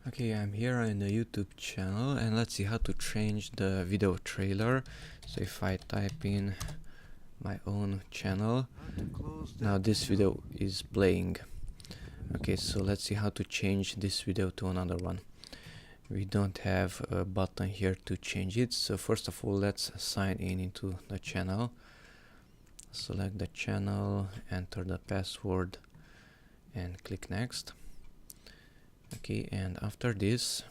Okay, I'm here in the YouTube channel and let's see how to change the video trailer. So if I type in my own channel, now this video is playing. Okay, so let's see how to change this video to another one. We don't have a button here to change it, so first of all let's sign in into the channel. Select the channel, enter the password and click next. Okay, and after this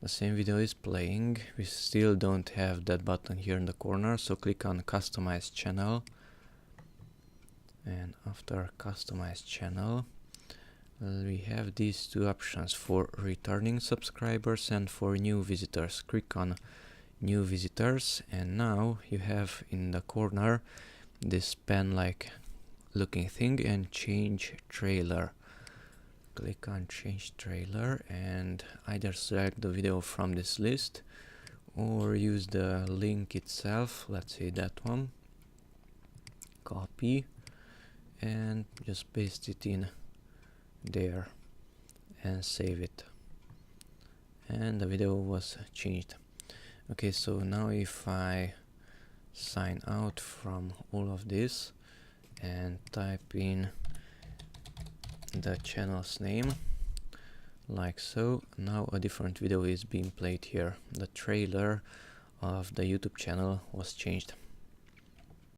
the same video is playing. We still don't have that button here in the corner, so click on customize channel, and after customize channel we have these two options for returning subscribers and for new visitors. Click on new visitors, and now you have in the corner this pen like looking thing and change trailer. Click on change trailer and either select the video from this list or use the link itself, let's say that one, copy and just paste it in there and save it, and the video was changed. Okay, so now if I sign out from all of this and type in the channel's name like so, now a different video is being played here. The trailer of the YouTube channel was changed.